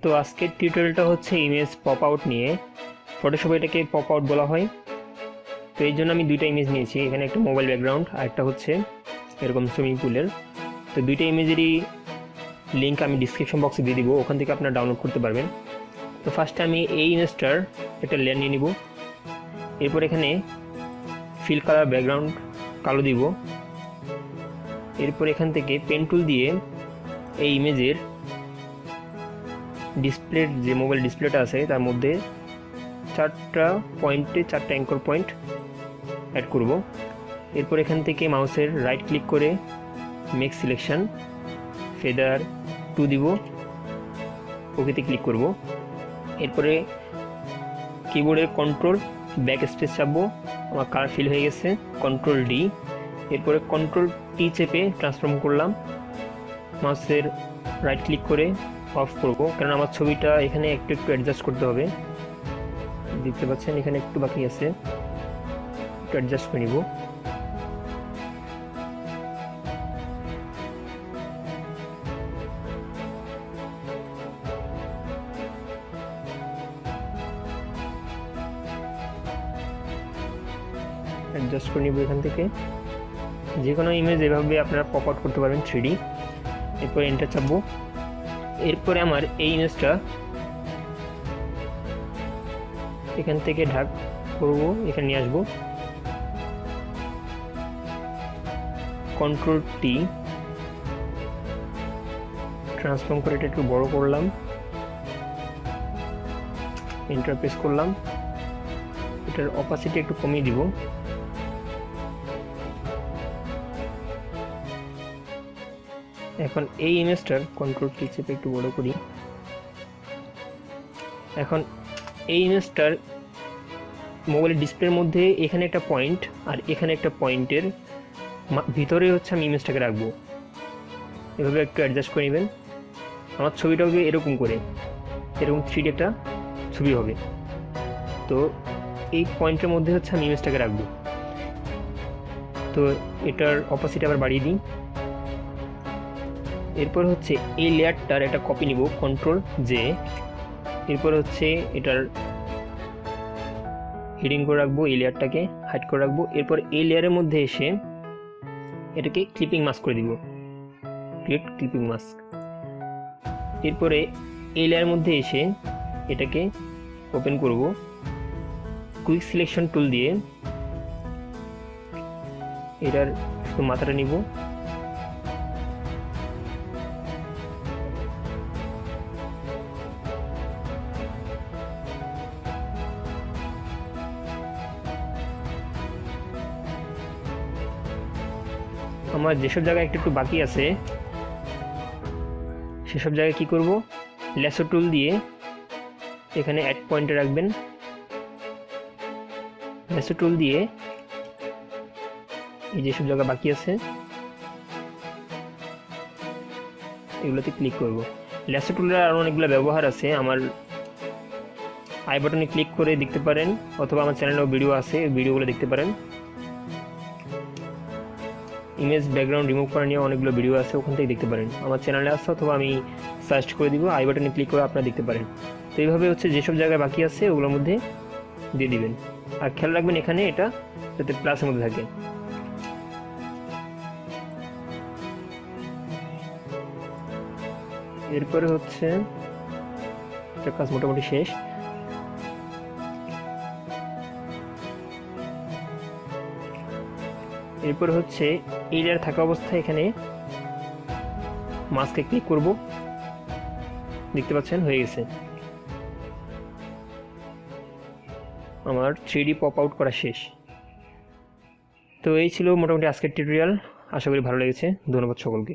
তো আজকের টিউটোরিয়ালটা হচ্ছে ইমেজ পপ আউট নিয়ে। ফটোশপে এটাকে পপ আউট বলা হয়। তো এই জন্য আমি দুইটা ইমেজ নিয়েছি, এখানে একটা মোবাইল ব্যাকগ্রাউন্ড আর একটা হচ্ছে এরকম সুইমিং পুলের। তো দুইটা ইমেজেরই লিঙ্ক আমি ডিসক্রিপশন বক্সে দিয়ে দিব, ওখান থেকে আপনারা ডাউনলোড করতে পারবেন। তো ফার্স্টে আমি এই ইমেজটার একটা লেয়ার নিয়ে নিব, এরপর এখানে ফিল কালার ব্যাকগ্রাউন্ড কালো দিব। এরপর এখান থেকে পেন টুল দিয়ে এই ইমেজের ডিসপ্লের যে মোবাইল ডিসপ্লেটা আছে তার মধ্যে চারটা অ্যাঙ্কর পয়েন্ট অ্যাড করব। এরপর এখান থেকে মাউসের রাইট ক্লিক করে মেক সিলেকশন, ফেদার 2 দিব, ওকেতে ক্লিক করব। এরপরে কিবোর্ডের কন্ট্রোল ব্যাক স্পেস চাপবো, আমার কালার ফিল হয়ে গেছে, কন্ট্রোল ডি। এরপরে কন্ট্রোল টি চেপে ট্রান্সফর্ম করলাম, মাউসের রাইট ক্লিক করে অফ করব, কারণ আমার ছবিটা এখানে একটু অ্যাডজাস্ট করতে হবে। দেখতে পাচ্ছেন এখানে একটু বাকি আছে, একটু অ্যাডজাস্ট করে নিব। অ্যাডজাস্ট করে নিব এখান থেকে। যে কোনো ইমেজ এভাবে আপনারা পপ আউট করতে পারবেন 3D। এরপর এন্টার চাপবো। এরপরে আমার এই ইমেজটা এখান থেকে ঢাক করব, এখানে নিয়ে আসবো, কন্ট্রোল টি ট্রান্সফর্ম করে এটা একটু বড় করলাম, এন্টার প্রেস করলাম। এটার অপাসিটি একটু কমিয়ে দিব। এখন এই ইমেজটার কন্ট্রোল কি চেপে একটু বড় করি। এখন এই ইমেজটার মোবাইলের ডিসপ্লের মধ্যে এখানে একটা পয়েন্ট আর এখানে একটা পয়েন্টের ভিতরে হচ্ছে আমি ইমেজটাকে রাখবো। এভাবে একটু অ্যাডজাস্ট করে নেবেন। আমার ছবিটা হবে এরকম করে, এরকম 3D একটা ছবি হবে। তো এই পয়েন্টের মধ্যে হচ্ছে আমি ইমেজটাকে রাখবো। তো এটার অপোজিট আবার বাড়িয়ে দিই। এরপর হচ্ছে এই লেয়ারটার একটা কপি নিব, কন্ট্রোল জে। এরপর হচ্ছে এটার হিডিং করে রাখবো, এই লেয়ারটাকে হাইড করে রাখবো। এরপর এই লেয়ারের মধ্যে এসে এটাকে ক্লিপিং মাস্ক করে দিব, ক্লিপিং মাস্ক। এরপরে এই লেয়ারের মধ্যে এসে এটাকে ওপেন করব, কুইক সিলেকশন টুল দিয়ে এটার শুধু মাথাটা নিব। আমার যেসব জায়গায় একটু বাকি আছে সেসব জায়গায় কি করব, ল্যাসো টুল দিয়ে এখানে অ্যাড পয়েন্টে রাখবেন। ল্যাসো টুল দিয়ে এই যেসব জায়গা বাকি আছে এগুলোতে ক্লিক করব। ল্যাসো টুলের আরও অনেকগুলো ব্যবহার আছে, আমার আই বাটনে ক্লিক করে দেখতে পারেন, অথবা আমার চ্যানেলেও ভিডিও আছে, ভিডিওগুলো দেখতে পারেন। ইমেজ ব্যাকগ্রাউন্ড রিমুভ করা নিয়ে অনেকগুলো ভিডিও আছে, ওখান থেকে দেখতে পারেন। আমার চ্যানেলে আসছে, অথবা আমি সার্চ করে দিব, আই বাটনে ক্লিক করে আপনারা দেখতে পারেন। তো এইভাবে হচ্ছে যেসব জায়গায় বাকি আছে ওগুলোর মধ্যে দিয়ে দিবেন। আর খেয়াল রাখবেন এখানে এটা যাতে প্লাসের মধ্যে থাকে। এরপরে হচ্ছে একটা কাজ মোটামুটি শেষ। এরপর হচ্ছে এই লেয়ার থাকা অবস্থায় এখানে মাস্কে ক্লিক করব, দেখতে পাচ্ছেন হয়ে গেছে। আমার 3D পপ আউট করা শেষ। তো এই ছিল মোটামুটি আজকের টিউটোরিয়াল, আশা করি ভালো লেগেছে। ধন্যবাদ সকলকে।